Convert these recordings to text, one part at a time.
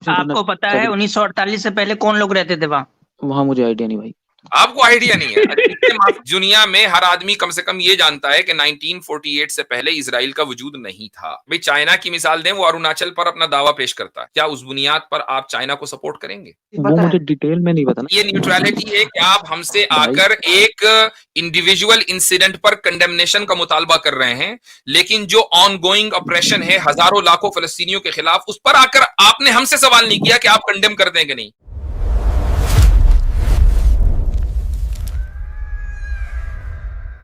आपको पता है 1948 से पहले कौन लोग रहते थे वहाँ? वहाँ मुझे आइडिया नहीं भाई। आपको आइडिया नहीं है? दुनिया में हर आदमी कम से कम ये जानता है कि 1948 से पहले इजराइल का वजूद नहीं था। भाई चाइना की मिसाल दें, वो अरुणाचल पर अपना दावा पेश करता है, क्या उस बुनियाद पर आप चाइना को सपोर्ट करेंगे? वो मुझे डिटेल में नहीं पता ना। ये न्यूट्रलिटी है कि आप हमसे आकर एक इंडिविजुअल इंसिडेंट पर कंडेमनेशन का मुतालबा कर रहे हैं, लेकिन जो ऑनगोइंग ऑपरेशन है हजारों लाखों फलस्तीनियों के खिलाफ, उस पर आकर आपने हमसे सवाल नहीं किया कि आप कंडेम करते हैं कि नहीं।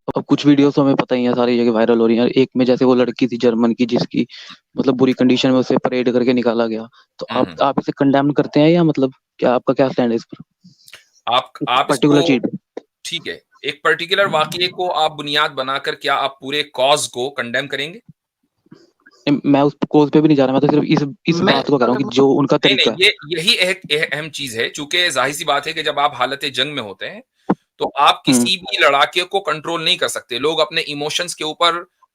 अब कुछ वीडियोस तो हमें पता ही है, सारी जगह वायरल हो रही है। एक में जैसे वो लड़की थी जर्मन की, जिसकी मतलब बुरी कंडीशन में उसे परेड करके निकाला गया, तो आप इसे कंडेम करते हैं या मतलब क्या आपका क्या स्टैंड है इस पर? आप पर्टिकुलर चीज, ठीक है, एक पर्टिकुलर वाकये को आप बुनियाद बनाकर क्या आप पूरे कॉज को कंडेम करेंगे? मैं उस कॉज पे भी नहीं जा रहा, मैं तो सिर्फ इस बात को कह रहा हूँ कि जो उनका तरीका है। यही एक अहम चीज है, चूंकि जाहिर सी बात है कि जब आप हालत जंग में होते हैं तो आप किसी भी लड़ाके को कंट्रोल नहीं कर सकते। लोग अपने इमोशंस के ऊपर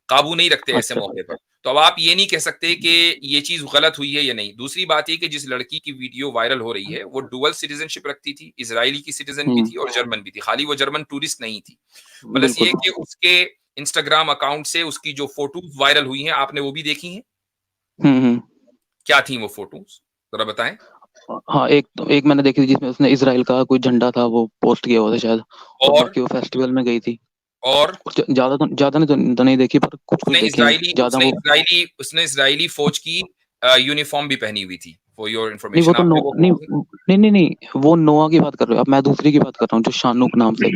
काबू नहीं रखते ऐसे मौके पर। तो अब आप ये नहीं कह सकते कि ये चीज गलत हुई है या नहीं। दूसरी बात ये कि जिस लड़की की वीडियो वायरल हो रही है वो डुअल सिटीजनशिप रखती थी, इजरायली की सिटीजन भी थी और जर्मन भी थी, खाली वो जर्मन टूरिस्ट नहीं थी। प्लस ये कि उसके इंस्टाग्राम अकाउंट से उसकी जो फोटोज वायरल हुई हैं, आपने वो भी देखी हैं? क्या थी वो फोटोज, जरा बताएं। हाँ, एक मैंने देखी थी जिसमें उसने इजराइल का कोई झंडा था वो पोस्ट किया हुआ था शायद, और बाकी वो फेस्टिवल में गई थी। और ज्यादा नहीं देखी, पर कुछ देखी ज्यादा। उसने इजरायली फौज की यूनिफॉर्म भी पहनी हुई थी, फॉर योर नहीं वो तो नहीं, वो नोआ की बात कर रहे हो अब, मैं दूसरी की बात कर रहा हूँ जो शानुक नाम से।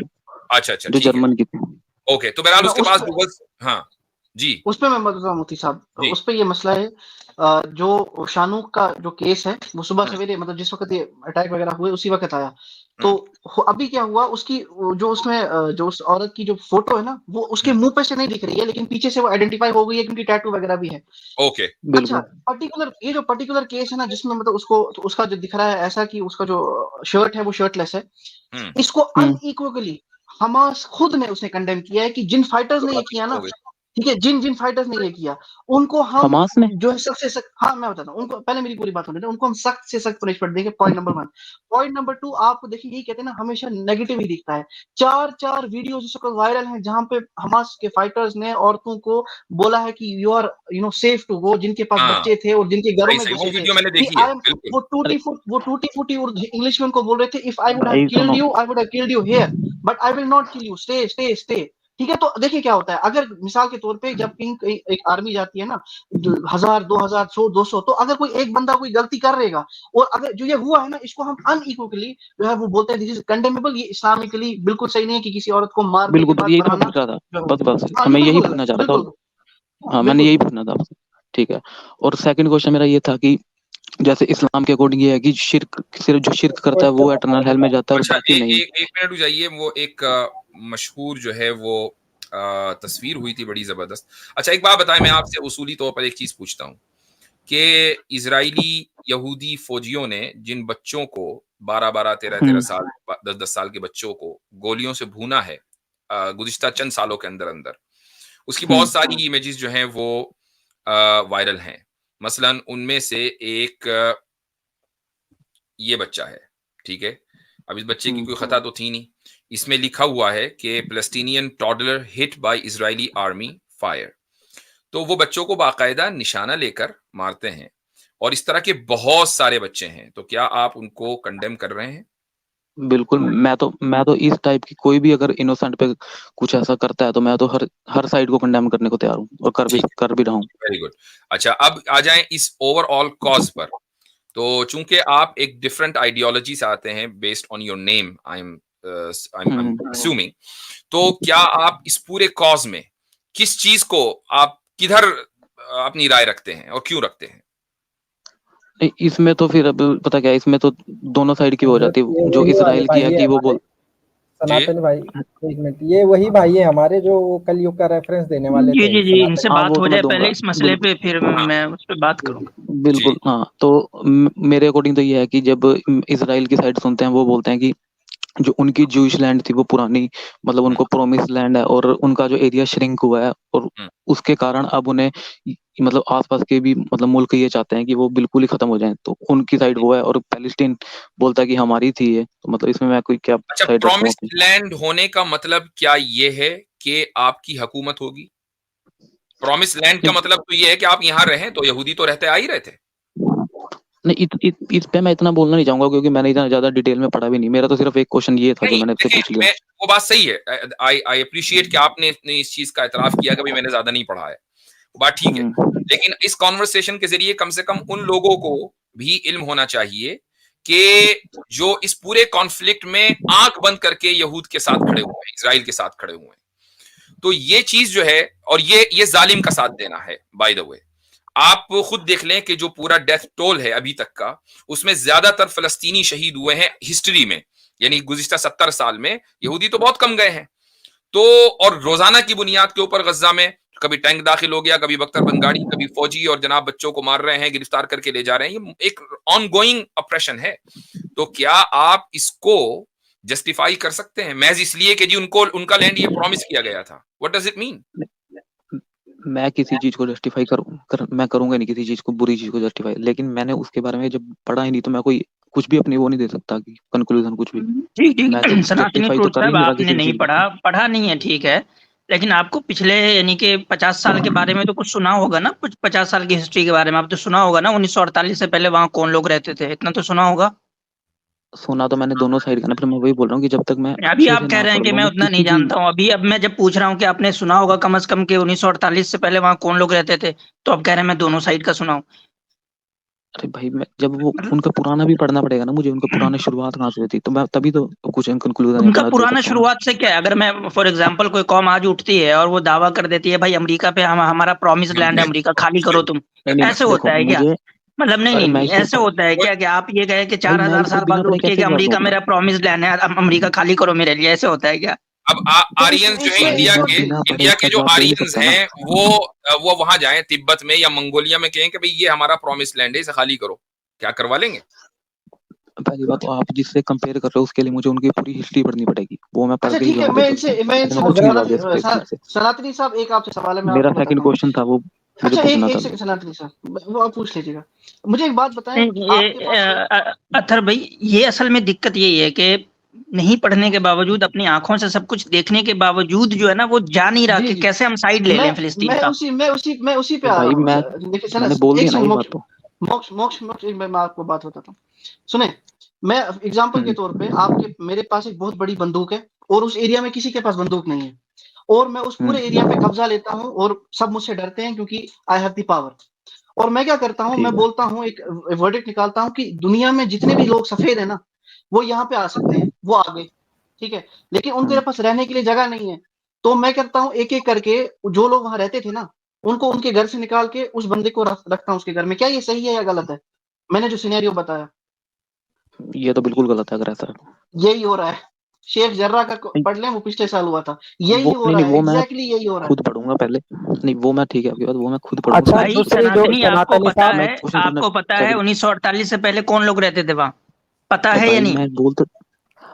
अच्छा, जो जर्मन की थी। ओके, तो बहरहाल उसके पास हाँ जी, उसपे मैं बता मुफ्ती साहब, उस पे ये मसला है, जो शानूक का जो केस है वो सुबह सवेरे मतलब जिस वक्त ये अटैक वगैरह हुए उसी वक्त आया। तो अभी क्या हुआ, उसकी जो उसमें जो उस औरत की जो फोटो है ना, वो उसके मुंह पे से नहीं दिख रही है, लेकिन पीछे से वो आइडेंटिफाई हो गई है क्योंकि टैटू वगैरह भी है। ओके, अच्छा, ये जो पर्टिकुलर केस है ना, जिसमें मतलब उसका जो दिख रहा है ऐसा कि उसका जो शर्ट है वो शर्टलेस है, इसको अनइक्वली हमास खुद ने उसने कंडेम किया है कि जिन फाइटर्स ने ये किया ना, ठीक है, जिन फाइटर्स ने ये किया उनको हम जो है सबसे सख्त, हाँ मैं बताता हूँ उनको, पहले मेरी पूरी बात होने दे, उनको हम सख्त से सख्त पनिशमेंट देंगे। Point number 1। पॉइंट नंबर 2, आप देखिए यही कहते हैं ना, हमेशा नेगेटिव ही दिखता है। 4 वीडियोस इस वक्त वायरल हैं जहां पे हमास के फाइटर्स ने औरतों को बोला है कि you are safe to go, जिनके पास बच्चे थे और जिनके घरों में घुसे थे। वो टूटी फूटी इंग्लिश में उनको बोल रहे थे, if I would have killed you I would have killed you here, but I will not kill you, stay. ठीक है, तो देखिए क्या होता है, अगर मिसाल के तौर पे जब एक आर्मी जाती है ना 1000 2000 100 200, तो अगर कोई एक बंदा कोई गलती कर रहेगा, और अगर जो ये हुआ है ना, इसको हम अनइक्वली जो है वो बोलते हैं दिस इज कंडेमेबल, ये इस्लामिकली बिल्कुल सही नहीं है कि किसी औरत को मारने के बाद बढ़ाना। बस मैं यही पूछना चाह रहा था। हाँ, मैंने यही पूछना था। ठीक है, और सेकंड क्वेश्चन मेरा ये था कि जैसे इस्लाम के अकॉर्डिंग ये है कि सिर्फ जो शिर्क करता है वो एटर्नल हेल में जाता है और बाकी नहीं। एक मिनट हो जाइए, वो एक मशहूर जो है वो तस्वीर हुई थी बड़ी जबरदस्त। अच्छा एक बात बताएं, मैं आपसे उसूली तौर पर एक चीज पूछता हूँ कि इजरायली यहूदी फौजियों ने जिन बच्चों को 12-12 13-13 साल 10-10 साल के बच्चों को गोलियों से भूना है गुज़िश्ता चंद सालों के अंदर अंदर, उसकी बहुत सारी इमेजेस जो हैं वो वायरल हैं। मसलन उनमें से एक ये बच्चा है, ठीक है, अब इस बच्चे की कोई खता तो थी नहीं, इसमें लिखा हुआ है कि Palestinian toddler hit by Israeli army fire. तो वो बच्चों को बाकायदा निशाना लेकर मारते हैं और इस तरह के बहुत सारे बच्चे हैं, तो क्या आप उनको कंडेम कर रहे हैं? बिल्कुल, मैं तो इस टाइप की कोई भी अगर इनोसेंट पे कुछ ऐसा करता है तो मैं तो हर साइड को कंडेम करने को तैयार हूँ और कर भी रहा हूँ। Very good. अच्छा अब आ जाएं इस ओवरऑल कॉज पर। तो चूंकि आप एक डिफरेंट आइडियोलॉजी से आते हैं based on your name, I am assuming, तो क्या आप इस पूरे कॉज में किस चीज को आप किधर अपनी राय रखते हैं और क्यों रखते हैं? इसमें तो फिर अब पता क्या है, इसमें तो दोनों साइड की हो जाती है। जो इसराइल की है कि वो बोल सनातन भाई, एक मिनट, ये वही भाई है हमारे जो कलयुग का रेफरेंस देने वाले थे। जी इनसे बात हो जाए पहले इस मसले पे, फिर मैं उस पे बात करूंगा। बिल्कुल हाँ, तो मेरे अकॉर्डिंग तो ये है कि जब इसराइल की साइड सुनते हैं वो बोलते हैं कि जो उनकी जूइश लैंड थी वो पुरानी, मतलब उनको प्रोमिस लैंड है और उनका जो एरिया श्रिंक हुआ है और उसके कारण अब उन्हें मतलब आसपास के भी मतलब मुल्क ये चाहते हैं कि वो बिल्कुल ही खत्म हो जाएं, तो उनकी साइड वो है, और पैलेस्टीन बोलता है कि हमारी थी ये, तो मतलब इसमें मैं कोई क्या अच्छा, साइड रखूं प्रॉमिस्ड अपनी? लैंड होने का मतलब क्या ये है कि आपकी हुकूमत होगी? प्रॉमिस लैंड का मतलब तो ये है कि आप यहाँ रहें, तो यहूदी तो रहते आ ही रहे थे। नहीं, इस पे मैं इतना बोलना नहीं चाहूंगा, क्योंकि मैंने इतना ज्यादा डिटेल में पढ़ा भी नहीं। मेरा तो सिर्फ एक क्वेश्चन ये था जो नहीं, मैंने आपसे देखिए, पूछ लिया। मैं वो बात सही है, आई अप्रिशिएट कि आपने इस चीज का एतराफ किया कि भाई मैंने ज्यादा नहीं पढ़ा है, बात ठीक है। लेकिन इस कॉन्वर्सेशन के जरिए कम से कम उन लोगों को भी इल्म होना चाहिए कि जो इस पूरे कॉन्फ्लिक्ट में आंख बंद करके यहूद के साथ खड़े हुए हैं, इजराइल के साथ खड़े हुए हैं, तो ये चीज जो है, और ये जालिम का साथ देना है। बाय द वे, आप खुद देख लें कि जो पूरा डेथ टोल है अभी तक का, उसमें ज्यादातर फलस्तीनी शहीद हुए हैं हिस्ट्री में, यानी गुज़िश्ता 70 साल में। यहूदी तो बहुत कम गए हैं। तो और रोजाना की बुनियाद के ऊपर गज्जा में कभी टैंक दाखिल हो गया, कभी बख्तर बंगाड़ी, कभी फौजी और जनाब बच्चों को मार रहे हैं, गिरफ्तार करके ले जा रहे हैं। ये एक ऑनगोइंग ऑपरेशन है। तो क्या आप इसको जस्टिफाई कर सकते हैं महज इसलिए कि जी उनको उनका लैंड ये प्रॉमिस किया गया था? What does it mean? मैं किसी चीज को जस्टिफाई मैं करूंगा नहीं किसी चीज को, बुरी चीज को जस्टिफाई, लेकिन मैंने उसके बारे में जब पढ़ा ही नहीं, तो मैं कोई कुछ भी अपनी वो नहीं दे सकता कि कंक्लूजन कुछ भी। ठीक मैं तो ठीक, सनातनी जस्टिफाई तो फ्रूट कर ही साहब, नहीं रहा आपने किसी भी नहीं चीज को। पढ़ा नहीं है, ठीक है। लेकिन आपको पिछले यानी कि 50 साल के बारे में तो कुछ सुना होगा ना, कुछ 50 साल की हिस्ट्री के बारे में आप तो सुना होगा ना। 1948 से पहले वहाँ कौन लोग रहते थे, इतना तो सुना होगा। सुना तो मैंने दोनों साइड का ना, फिर मैं वही बोल रहा हूँ कि जब तक मैं अभी अच्छे आप से कह ना रहे हैं पढ़ कि लूँ मैं मैं उतना नहीं किसी भी। जानता हूँ। अभी अब मैं जब पूछ रहा हूँ कि आपने सुना होगा कम से कम कि 1948 से पहले वहाँ कौन लोग रहते थे, तो आप कह रहे हैं मैं दोनों साइड का सुना हूँ। अरे भाई, मैं जब वो मतलब उनका पुराना भी पढ़ना पड़ेगा ना मुझे, उनका पुराना शुरुआत कहाँ से हुई थी, तो मैं तभी तो कुछ कंक्लूजन उनका अपना दे पुराना सकता हूँ ना। शुरुआत से क्या है? अगर मैं फॉर एग्जांपल कोई कौम आज उठती है और वो दावा कर देती है भाई अमेरिका पे हमारा प्रॉमिस लैंड है, अमेरिका खाली करो तुम, नहीं नहीं, ऐसे देखो होता है क्या? मुझे, मतलब नहीं अरे नहीं मैं नहीं, इस पे ऐसे होता है क्या कि आप ये कहे कि भाई मैं 4000 इस पे साल बिना बाद पढ़े उठ के कैसे कि जवाब अमेरिका दूंगा? मेरा प्रॉमिस लैंड है, अब अमेरिका खाली करो मेरे लिए, ऐसे होता है क्या? अब तो आर्यंस जो है इसमें इंडिया मैं के, बिना पढ़े इंडिया इसका के जो जवाब दे ही नहीं आर्यंस सकता ना। हैं वो वहां जाएं तिब्बत में या मंगोलिया में, कहें कि भाई ये हमारा प्रॉमिस लैंड है, इसे खाली करो, क्या करवा लेंगे? पहली बात तो आप जिससे कंपेयर कर रहे हो उसके लिए मुझे उनकी पूरी हिस्ट्री पढ़नी पड़ेगी, वो मैं पढ़ अच्छा के ही ठीक है, जवाब दे सकता हूँ। मैं तो इनसे मैं कुछ नहीं जवाब दे सकता इस चीज से। सनातनी साहब, एक आपसे सवाल है, मैं मेरा आपको सेकंड बताता हूँ। क्वेश्चन था वो मुझे अच्छा, पूछना एक था। सेकंड सनातनी साहब, वो आप पूछ लीजिएगा। मुझे एक बात बताएं, नहीं, आपके पास अथर भाई, ये असल में दिक्कत यही है कि नहीं पढ़ने के बावजूद, अपनी आंखों से सब कुछ देखने के बावजूद जो है ना, वो जा नहीं रहा जी कि जी, कैसे हम साइड ले लें फिलिस्तीन का। मैं उसी पे तो आ रहा भाई हूँ मैं देखिए सना, मैंने बोल एक दिया ना सेकंड, ये बात मोक्ष तो। मोक्ष मोक्ष मोक्ष एक मैं आपको बात बताता हूँ, सुने। मैं एग्जांपल के हम्म, तौर पे, आपके मेरे पास एक बहुत बड़ी बंदूक है और उस एरिया में किसी के पास बंदूक नहीं है, और मैं उस पूरे एरिया पे हम्म, कब्जा लेता हूँ और सब मुझसे डरते हैं क्योंकि आई हैव द पावर। और मैं क्या करता हूँ, ठीक मैं है। बोलता हूँ, एक वर्डिक्ट निकालता हूँ कि दुनिया में जितने भी लोग सफेद है ना, वो यहाँ पे आ सकते हैं, वो आ गए, ठीक है, लेकिन उनके हम्म, पास रहने के लिए जगह नहीं है। तो मैं करता हूँ, एक एक करके जो लोग वहां रहते थे ना, उनको उनके घर से निकाल के उस बंदे को रखता हूँ उसके घर में। क्या ये सही है या गलत है? मैंने जो सिनेरियो बताया, ये तो बिल्कुल गलत है अगर ऐसा है तो। यही हो रहा है। शेख जर्रा का नहीं, पढ़ लें, वो पिछले साल हुआ था, यही वो हो नहीं रहा नहीं, है, वो मैं एग्जैक्टली यही हो रहा है। खुद पढ़ूंगा पहले। नहीं वो मैं, ठीक है आपकी बात, वो मैं खुद पढ़ूंगा अच्छा, पहले। भाई दूसरी जो सनातनी, सनातनी साहब, मैं क्वेश्चन करना आपको पता है सेकंड। 1948 से पहले कौन लोग रहते थे वहां, पता तो है या भाई नहीं? मैं बोल तो,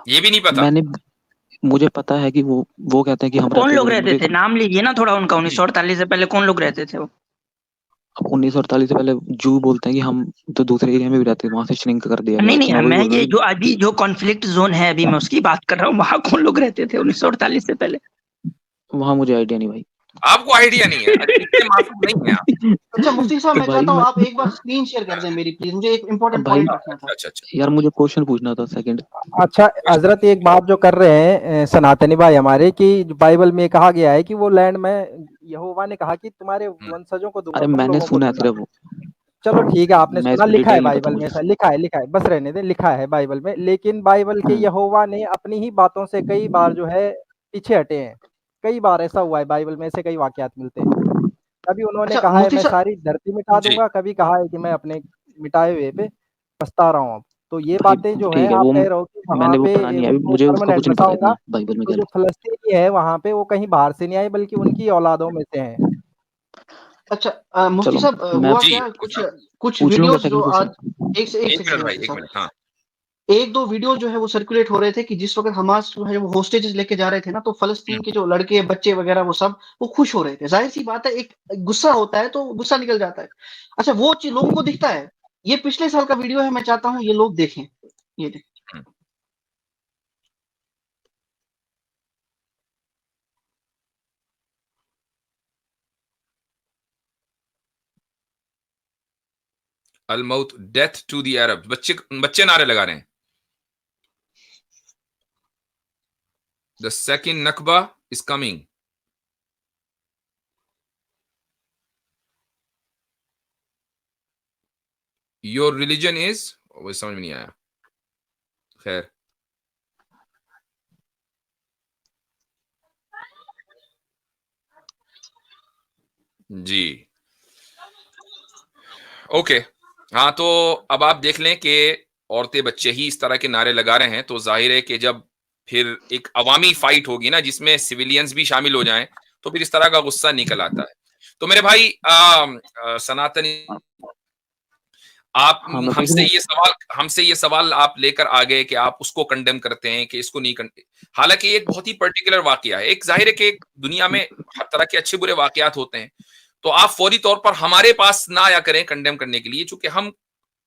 ये भी नहीं पता। मैंने, मुझे पता है कि वो कहते हैं कि हम कौन रहते लोग थे, रहते मुझे थे, नाम लीजिए ना थोड़ा उनका। 1948 से पहले कौन लोग रहते थे वो? 1948 से पहले जू बोलते हैं कि हम तो दूसरे एरिया में भी रहते थे, वहां से श्रिंक कर दिया गया, नहीं तो नहीं, मैं वही मैं बोल रहा ये हूँ जो अभी जो कॉन्फ्लिक्ट जोन है अभी मैं उसकी बात कर रहा हूँ, वहां कौन लोग रहते थे 1948 से पहले? कि वहां मुझे आइडिया नहीं भाई। आपको आइडिया नहीं है? इतने मासूम नहीं है आप। अच्छा मुफ्ती साहब, तो मैं भाई चाहता हूँ मैं, आप एक बार स्क्रीन शेयर कर दें मेरी, प्लीज, मुझे एक इंपॉर्टेंट भाई पॉइंट रखना था। अच्छा अच्छा। यार मुझे क्वेश्चन पूछना था सेकंड। अच्छा हजरत, एक बात जो कर रहे हैं सनातनी भाई हमारे, कि बाइबल में कहा गया है कि वो लैंड में यहोवा ने कहा कि तुम्हारे वंशजों को दूंगा, अरे तुम मैंने लोगों को सुना है दूंगा। सिर्फ वो, चलो ठीक है, आपने मैं इस सुना, पे लिखा है डिटेल नहीं पता बाइबल में, मुझे। ऐसा लिखा है, बस रहने दे, लिखा है बाइबल में। लेकिन बाइबल के हम्म, यहोवा ने अपनी ही बातों से कई बार जो है पीछे हटे हैं। कई बार ऐसा हुआ है, बाइबल में ऐसे कई वाकयात मिलते हैं। कभी उन्होंने अच्छा कहा है मुफ्ती मैं साहब, सारी धरती मिटा जी। दूंगा, कभी कहा है कि मैं अपने मिटाए हुए पे पछता रहा हूँ अब। तो ये भाई बातें जो है, ठीक है, आप वो कह रहे हो कि वहां मैंने वो पढ़ा पे नहीं है, उनको मुझे उसका परमानेंट कुछ नहीं पता बसाऊंगा। इतना बाइबल में तो क्या जो लिखा फलस्तीनी है वहां पे, वो कहीं बाहर से नहीं आए, बल्कि उनकी औलादों में से हैं। अच्छा है। मुफ्ती चलो साहब, मैं हुआ जी क्या, कुछ कुछ पूछ लूंगा वीडियोस जो सेकंड आज, क्वेश्चन। एक एक सेकंड मिनट भाई, मुफ्ती एक साहब, मिनट। हाँ एक दो वीडियो जो है वो सर्कुलेट हो रहे थे कि जिस वक्त हमास जो है वो होस्टेजेस लेके जा रहे थे ना, तो फलस्तीन के जो लड़के बच्चे वगैरह वो सब वो खुश हो रहे थे। जाहिर सी बात है, एक गुस्सा होता है तो गुस्सा निकल जाता है। अच्छा, वो चीज लोगों को दिखता है। ये पिछले साल का वीडियो है, मैं चाहता हूँ ये लोग देखें। ये देखें। अल मौत डेथ टू द अरब, बच्चे बच्चे नारे लगा रहे हैं। The second Nakba is coming. Your religion is, वो समझ में नहीं आया, खैर। जी ओके, हाँ, तो अब आप देख लें कि औरतें बच्चे ही इस तरह के नारे लगा रहे हैं, तो जाहिर है कि जब फिर एक अवामी फाइट होगी ना जिसमें सिविलियंस भी शामिल हो जाएं, तो फिर इस तरह का गुस्सा निकल आता है। तो मेरे भाई सनातनी, आप हाँ, मैं पूछ रहा हमसे ये सवाल आप लेकर आ गए कि आप उसको कंडेम करते हैं कि इसको नहीं हालांकि एक बहुत ही पर्टिकुलर वाकया है। एक जाहिर है कि दुनिया में हर तरह के अच्छे बुरे वाकयात होते हैं, तो आप फौरी तौर पर हमारे पास ना आया करें कंडेम करने के लिए, चूंकि हम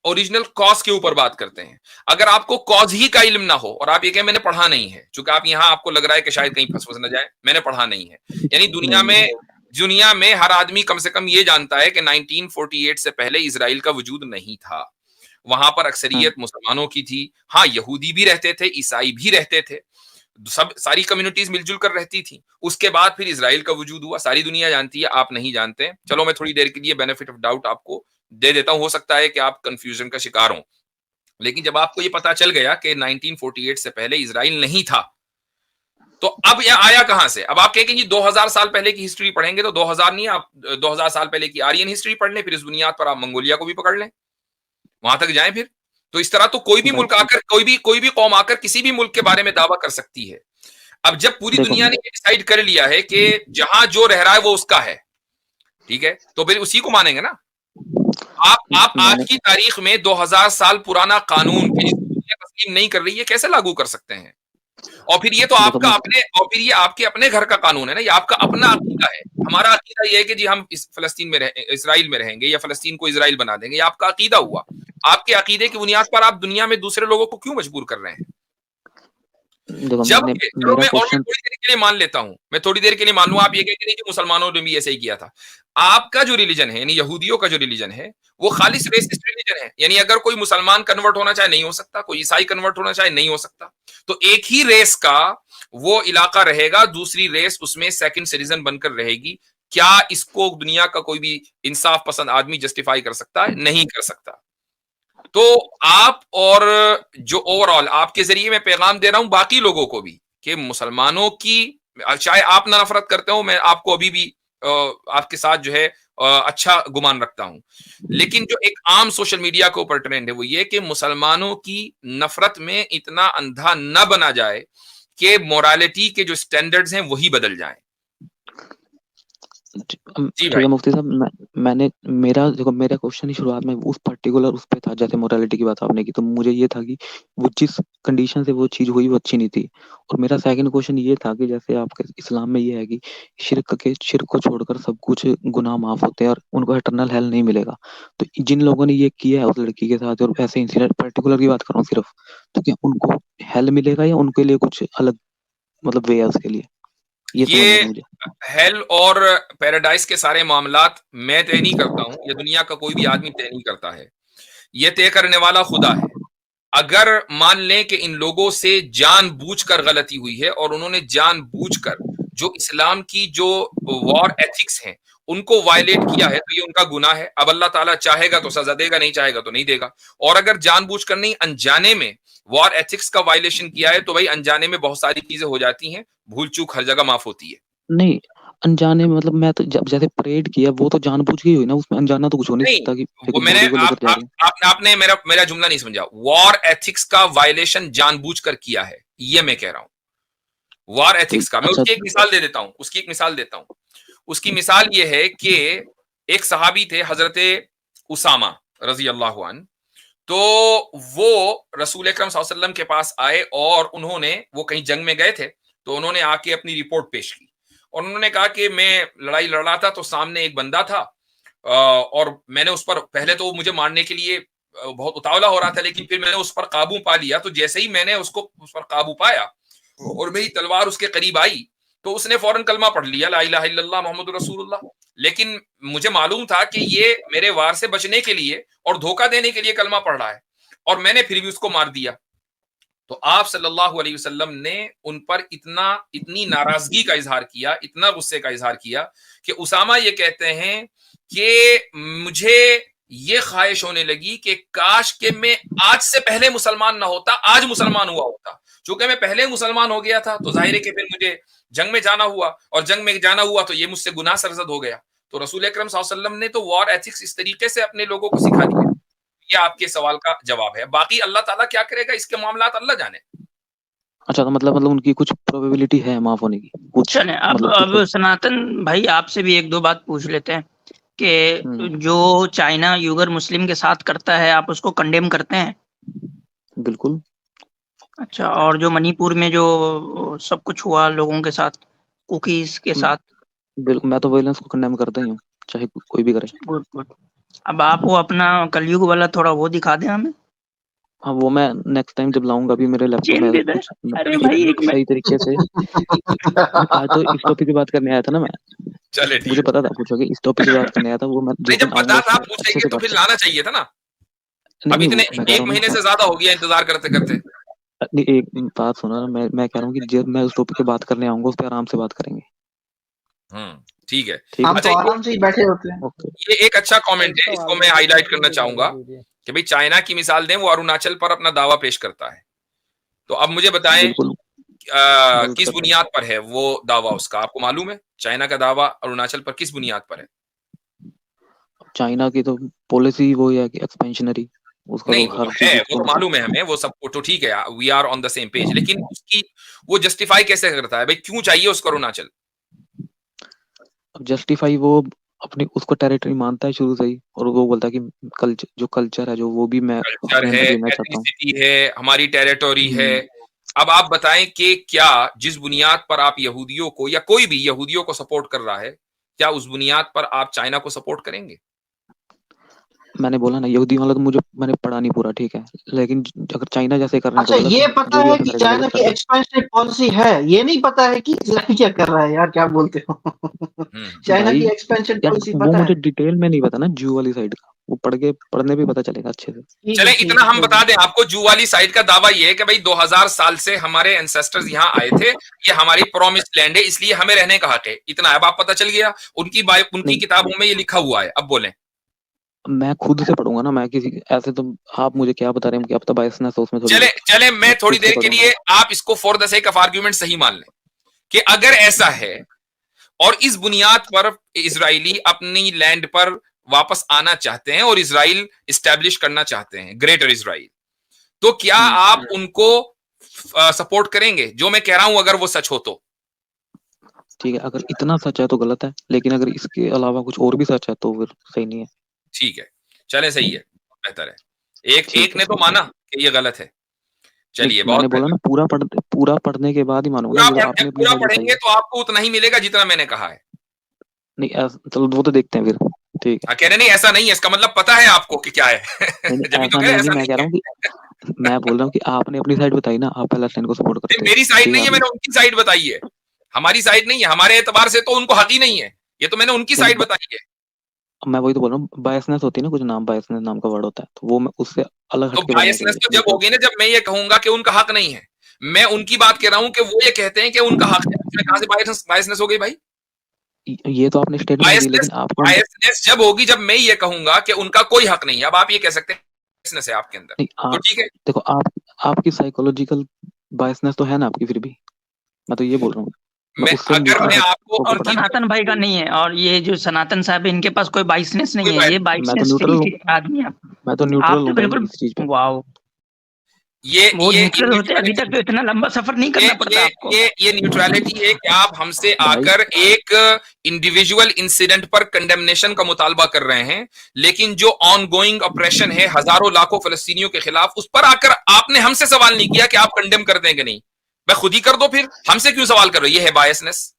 ओरिजिनल कॉज के ऊपर बात करते हैं। अगर आपको कॉज ही का इल्म ना हो और आप ये कहें मैंने पढ़ा नहीं है, चूंकि आप यहाँ आपको लग रहा है कि शायद कहीं फंस न जाए, मैंने पढ़ा नहीं है, यानी दुनिया में हर आदमी कम से कम ये जानता है कि 1948 से पहले इजराइल का वजूद नहीं था। वहां पर अक्सरियत मुसलमानों की थी। हाँ, यहूदी भी रहते थे, ईसाई भी रहते थे, सब सारी कम्युनिटीज मिलजुल कर रहती थी। उसके बाद फिर इजराइल का वजूद हुआ। सारी दुनिया जानती है, आप नहीं जानते। चलो मैं थोड़ी देर के लिए बेनिफिट ऑफ डाउट आपको दे देता हूं, हो सकता है कि आप कंफ्यूजन का शिकार हो। लेकिन जब आपको ये पता चल गया कि 1948 से पहले इजराइल नहीं था, तो अब यह आया कहां से? अब आप कहेंगे जी 2000 साल पहले की हिस्ट्री पढ़ेंगे, तो 2000 नहीं, आप 2000 साल पहले की आर्यन हिस्ट्री पढ़ लें, फिर इस बुनियाद पर आप मंगोलिया को भी पकड़ लें, वहां तक जाएं फिर। तो इस तरह तो कोई भी मुल्क आकर, कोई भी कौम आकर किसी भी मुल्क के बारे में दावा कर सकती है। अब जब पूरी दुनिया ने डिसाइड कर लिया है कि जहां जो रह रहा है वो उसका है, ठीक है, तो फिर उसी को मानेंगे ना। आप आज की तारीख में 2000 साल पुराना कानून तस्लीम नहीं कर रही है, कैसे लागू कर सकते हैं? और फिर ये तो आपका अपने, और फिर ये आपके अपने घर का कानून है ना, ये आपका अपना अकीदा है। हमारा अकीदा ये है कि जी हम इस फलस्तीन में इसराइल में रहेंगे या फलस्तीन को इसराइल बना देंगे, ये आपका अकीदा हुआ। आपके अकीदे की बुनियाद पर आप दुनिया में दूसरे लोगों को क्यों मजबूर कर रहे हैं? जब चलो मैं थोड़ी देर के लिए मान लेता हूं, मैं थोड़ी देर के लिए मान लूं, आप ये कहते नहीं कि मुसलमानों ने भी ऐसे ही किया था। आपका जो रिलीजन है, यानी यहूदियों का जो रिलीजन है, वो खालिस रेसिस्ट रिलीजन है। यानी अगर कोई मुसलमान कन्वर्ट होना चाहे नहीं हो सकता, कोई ईसाई कन्वर्ट होना चाहे नहीं हो सकता। तो एक ही रेस का वो इलाका रहेगा, दूसरी रेस उसमें सेकंड सिटीजन बनकर रहेगी। क्या इसको दुनिया का कोई भी इंसाफ पसंद आदमी जस्टिफाई कर सकता है? नहीं कर सकता। तो आप, और जो ओवरऑल आपके जरिए मैं पैगाम दे रहा हूं बाकी लोगों को भी, कि मुसलमानों की, चाहे आप ना नफरत करते हो, मैं आपको अभी भी आपके साथ जो है अच्छा गुमान रखता हूं, लेकिन जो एक आम सोशल मीडिया के ऊपर ट्रेंड है वो ये कि मुसलमानों की नफरत में इतना अंधा न बना जाए कि मोरालिटी के जो स्टैंडर्ड्स हैं वही बदल जाएं। ठीक है मुफ्ती साहब, मैंने मेरा क्वेश्चन ही शुरुआत में उस पर्टिकुलर उस पे था, जैसे मोरालिटी की बात आपने की, तो मुझे ये था कि वो जिस कंडीशन से वो चीज हुई वो अच्छी नहीं थी। और मेरा सेकंड क्वेश्चन ये था कि जैसे आपके इस्लाम में ये है कि शिर्क को छोड़कर सब कुछ गुनाह माफ होते हैं और उनको इटर्नल हेल नहीं मिलेगा। तो जिन लोगों ने ये किया है उस लड़की के साथ, और ऐसे इंसिडेंट पर्टिकुलर की बात कर रहा हूँ सिर्फ, तो क्या उनको हेल मिलेगा या उनके लिए कुछ अलग मतलब वे है उसके लिए? ये हेल और पैराडाइज के सारे मामलात मैं तय नहीं करता हूं, ये दुनिया का कोई भी आदमी तय नहीं करता है, ये तय करने वाला खुदा है। अगर मान लें कि इन लोगों से जानबूझकर गलती हुई है और उन्होंने जानबूझकर जो इस्लाम की जो वॉर एथिक्स हैं उनको वायलेट किया है, तो ये उनका गुनाह है। अब अल्लाह ताला चाहेगा तो सजा देगा, नहीं चाहेगा तो नहीं देगा। और अगर जानबूझकर नहीं, अनजाने में वॉर एथिक्स का वायलेशन किया है, तो भाई अनजाने में बहुत सारी चीजें हो जाती हैं, भूल चूक हर जगह माफ होती है। नहीं, अनजाने में मतलब मैं तो जब जैसे परेड किया वो तो जानबूझ के ही हुई ना, उसमें अनजाना तो कुछ हो नहीं सकता कि वो मैंने आपने मेरा जुमला नहीं समझा। वॉर एथिक्स का वायलेशन जानबूझकर किया है, ये मैं कह रहा हूं। वॉर एथिक्स का मैं उसकी एक मिसाल दे देता हूं, उसकी मिसाल ये है कि एक सहाबी थे हजरत उसामा रजी अल्लाह अन्हु, तो वो रसूल अकरम सल्लल्लाहु अलैहि वसल्लम के पास आए और उन्होंने, वो कहीं जंग में गए थे, तो उन्होंने आके अपनी रिपोर्ट पेश की और उन्होंने कहा कि मैं लड़ाई लड़ रहा था तो सामने एक बंदा था और मैंने उस पर, पहले तो मुझे मारने के लिए बहुत उतावला हो रहा था, लेकिन फिर मैंने उस पर काबू पा लिया। तो जैसे ही मैंने उसको उस पर काबू पाया और मेरी तलवार उसके करीब आई तो उसने फौरन कलमा पढ़ लिया, ला इलाहा इल्लल्लाह मुहम्मदुर रसूलुल्लाह। लेकिन मुझे मालूम था कि ये मेरे वार से बचने के लिए और धोखा देने के लिए कलमा पढ़ रहा है, और मैंने फिर भी उसको मार दिया। तो आप सल्लल्लाहु अलैहि वसल्लम ने उन पर इतनी नाराजगी का इजहार किया, इतना गुस्से का इजहार किया कि उसामा ये कहते हैं कि मुझे ये ख्वाहिश होने लगी कि काश के मैं आज से पहले मुसलमान ना होता, आज मुसलमान हुआ होता। चूंकि मैं पहले मुसलमान हो गया था तो जाहिर है कि फिर मुझे जंग में जाना हुआ, और जंग में जाना हुआ तो ये मुझसे गुनाह सरजद हो गया। तो रसूल अकरम सल्लल्लाहु अलैहि वसल्लम ने तो वॉर एथिक्स इस तरीके से अपने लोगों को सिखा दिया। ये आपके सवाल का जवाब है। बाकी अल्लाह ताला क्या करेगा इसके मामलात अल्लाह जाने। अच्छा, तो मतलब उनकी कुछ प्रोबेबिलिटी है माफ होने की कुछ? चले अब मतलब अब सनातन भाई आपसे भी एक दो बात पूछ लेते हैं कि जो चाइना यूगर मुस्लिम के साथ करता है आप उसको कंडेम करते हैं? बिल्कुल। अच्छा, और जो मणिपुर में जो सब कुछ हुआ लोगों के साथ, कुकीज के साथ? बिल्कुल, मैं तो वायलेंस को कंडेम करता ही हूँ, चाहे कोई भी करे। Good good. अब आप वो अपना कलयुग वाला थोड़ा वो दिखा दें हमें। हाँ, वो मैं नेक्स्ट टाइम जब लाऊंगा अभी मेरे लैपटॉप में कुछ अरे भाई एक सही तरीके से। आज तो इस टॉपिक की बात करने आया था ना मैं। चले ठीक मुझे पता था पूछोगे, इस टॉपिक की बात करने आया था। वो मैं नहीं, जब पता था पूछ लेंगे तो फिर लाना चाहिए था ना। अब इतने एक महीने से ज्यादा हो गया इंतजार करते करते। नहीं, एक बात सुनो ना, मैं कह रहा हूँ कि जब मैं उस टॉपिक पे बात करने आऊंगा उस पर आराम से बात करेंगे। ठीक है। हम अच्छा, तो आराम से ही बैठे होते हैं। ये एक अच्छा कमेंट है, इसको मैं हाईलाइट करना चाहूंगा कि भाई चाइना की मिसाल दें, वो अरुणाचल पर अपना दावा पेश करता है। तो अब मुझे बताएं किस बुनियाद पर है वो दावा उसका, आपको मालूम है? चाइना का दावा अरुणाचल पर किस बुनियाद पर है? चाइना की तो पॉलिसी वो है कि एक्सपेंशनरी, उसका नहीं, तो वो हर है, चीज वो तो मालूम है हमें, वो सब तो ठीक है, we are on the same page. लेकिन उसकी वो जस्टिफाई कैसे करता है भाई, क्यों चाहिए उसको अरुणाचल? जस्टिफाई वो अपनी उसको टेरिटरी मानता है शुरू से ही, और वो बोलता है कि कल्चर है जो वो भी मैं कल्चर है, एथनिसिटी है, हमारी टेरिटोरी है। अब आप बताएं कि क्या जिस बुनियाद पर आप यहूदियों को या कोई भी यहूदियों को सपोर्ट कर रहा है, क्या उस बुनियाद पर आप चाइना को सपोर्ट करेंगे? मैंने बोला ना, यहूदी वाला तो मुझे मैंने पढ़ा नहीं पूरा, ठीक है, लेकिन अगर चाइना जैसे कर रहे हैं अच्छा, तो गलत ये पता है कि चाइना की है। एक्सपेंशनरी पॉलिसी है, ये नहीं पता है कि इजराइल क्या कर रहा है। यार क्या बोलते हो? चाइना की एक्सपेंशन पॉलिसी वो पता है? मुझे डिटेल में नहीं पता ना, जू वाली साइड का, वो पढ़ने भी पता चलेगा अच्छे से। चले इतना हम बता दें आपको, जू वाली साइड का दावा ये है कि भाई 2000 साल से हमारे एंसेस्टर्स यहाँ आए थे, ये हमारी प्रोमिस्ड लैंड है, इसलिए हमें रहने का हक है। इतना अब आप पता चल गया, उनकी किताबों में ये लिखा हुआ है। अब बोलें। मैं खुद से पढ़ूंगा ना, मैं किसी ऐसे तो आप मुझे क्या बता रहे हैं, क्या पता बायसनेस हो उसमें थोड़ी। चले मैं थोड़ी देर के लिए आप इसको for the sake of argument सही मान लें कि अगर ऐसा है और इस बुनियाद पर इजरायली अपनी लैंड पर वापस आना चाहते हैं और इजराइल इस्टेब्लिश करना चाहते हैं, ग्रेटर इजराइल, तो क्या आप उनको सपोर्ट करेंगे? जो मैं कह रहा हूं अगर वो सच हो तो ठीक है, अगर इतना सच है तो गलत है, लेकिन अगर इसके अलावा कुछ और भी सच है तो फिर सही नहीं है। ठीक है, चले सही है, बेहतर है। एक ने तो माना कि ये गलत है। चलिए, मैंने बोला ना, पूरा पढ़ने के बाद ही मानूंगा। पूरा पढ़ेंगे तो आपको उतना ही मिलेगा जितना मैंने कहा है। नहीं, चलो वो तो देखते हैं फिर। ठीक है, कह रहे नहीं ऐसा नहीं है, इसका मतलब पता है आपको कि क्या है। मैं कह रहा हूँ कि मैं बोल रहा हूँ कि आपने अपनी साइड बताई ना, आप पैलेस्टाइन को सपोर्ट करते हैं। मेरी साइड नहीं है, मैंने उनकी साइड बताई है। हमारी साइड नहीं है, हमारे एतबार से तो उनको हक ही नहीं है, ये तो मैंने उनकी साइड बताई है। मैं वही तो बोल रहा हूँ, बायसनेस होती है ना, कुछ बायसनेस नाम का वर्ड होता है, तो वो मैं उससे अलग हटके तो बायसनेस तो जब होगी ना, जब मैं ये कहूंगा कि उनका हक नहीं है। मैं उनकी बात कर रहा हूँ कि वो ये कहते हैं कि उनका हक है। उसमें कहां से बायसनेस हो गई भाई? ये तो आपने स्टेटमेंट दी, लेकिन आप बायसनेस जब होगी जब मैं ये कहूंगा कि उनका कोई हक नहीं है। अब आप ये कह सकते हैं बायसनेस है आपके अंदर, तो ठीक है। देखो, आपकी साइकोलॉजिकल बायसनेस तो है ना आपकी, फिर भी मैं तो ये बोल रहा हूँ। अगर मैं आपको सनातन भाई का नहीं है, और ये जो सनातन साहब इनके पास कोई बाइसनेस नहीं है, ये बाइसनेस फ्री आदमी है। मैं तो न्यूट्रल हूं बिल्कुल। वाओ, वो न्यूट्रल होते अभी न्यूट्रलिटी तक तो इतना लंबा सफर नहीं करना पड़ता आपको। ये न्यूट्रलिटी है कि आप हमसे आकर एक इंडिविजुअल इंसिडेंट पर कंडेमनेशन का मुतालबा कर रहे हैं, लेकिन जो ऑनगोइंग ऑपरेशन है हजारों लाखों फलस्तीनियों के खिलाफ, उस पर आकर आपने हमसे सवाल नहीं किया कि आप कंडेम कर दें कि नहीं। मैं खुद ही कर दो, फिर हमसे क्यों सवाल कर रहे हो? ये है बायसनेस।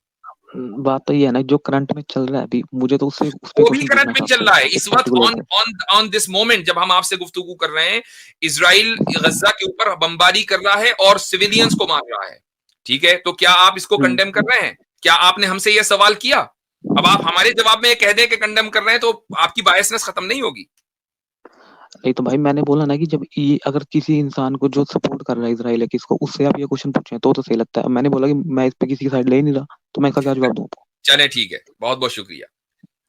बात तो ये है ना, जो करंट में चल रहा है अभी, मुझे तो उससे उस पे वो भी क्वेश्चन करंट पूछना में था चल रहा है आपसे, इस एक वक्त पर्टिकुलर ऑन दिस मोमेंट जब हम आपसे गुफ्तगू कर रहे हैं। इजराइल गजा के ऊपर बमबारी कर रहा है और सिविलियंस को मार रहा है, ठीक है? तो क्या आप इसको कंडेम कर रहे हैं? क्या आपने हमसे यह सवाल किया? अब आप हमारे जवाब में कह दें कि कंडेम कर रहे हैं, तो आपकी बायसनेस खत्म नहीं होगी। नहीं तो भाई मैंने बोला ना कि जब ये अगर किसी इंसान को जो सपोर्ट कर रहा है इजराइल है किसको, उससे आप ये क्वेश्चन पूछे तो सही लगता है। मैंने बोला कि मैं इस पे किसी की साइड ले ही नहीं रहा, तो मैं इसका क्या जवाब दूं? चले ठीक है, बहुत बहुत शुक्रिया,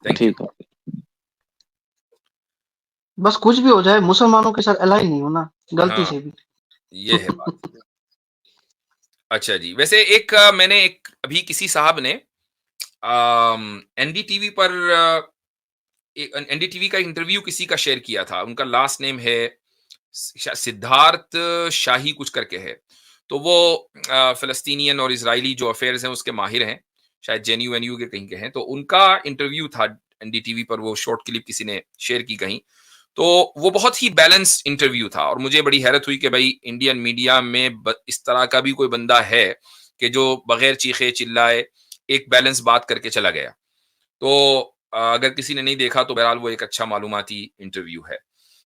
थैंक यू। ठीक है। बस कुछ भी हो जाए मुसलमानों के साथ अलाइन नहीं होना, गलती से भी। ये है बात। अच्छा जी, वैसे मैंने अभी किसी साहब ने एनडीटीवी पर एनडीटीवी का इंटरव्यू किसी का शेयर किया था। उनका लास्ट नेम है सिद्धार्थ शाही कुछ करके है। तो वो फिलिस्तीनियन और इजरायली जो अफेयर्स हैं उसके माहिर हैं, शायद जेएनयू के कहीं के हैं। तो उनका इंटरव्यू था एनडीटीवी पर, वो शॉर्ट क्लिप किसी ने शेयर की कहीं। तो वो बहुत ही बैलेंस्ड इंटरव्यू था और मुझे बड़ी हैरत हुई कि भाई इंडियन मीडिया में इस तरह का भी कोई बंदा है कि जो बगैर चीखे चिल्लाए एक बैलेंस बात करके चला गया। तो अगर किसी ने नहीं देखा तो बहरहाल वो एक अच्छा मालूमाती इंटरव्यू है।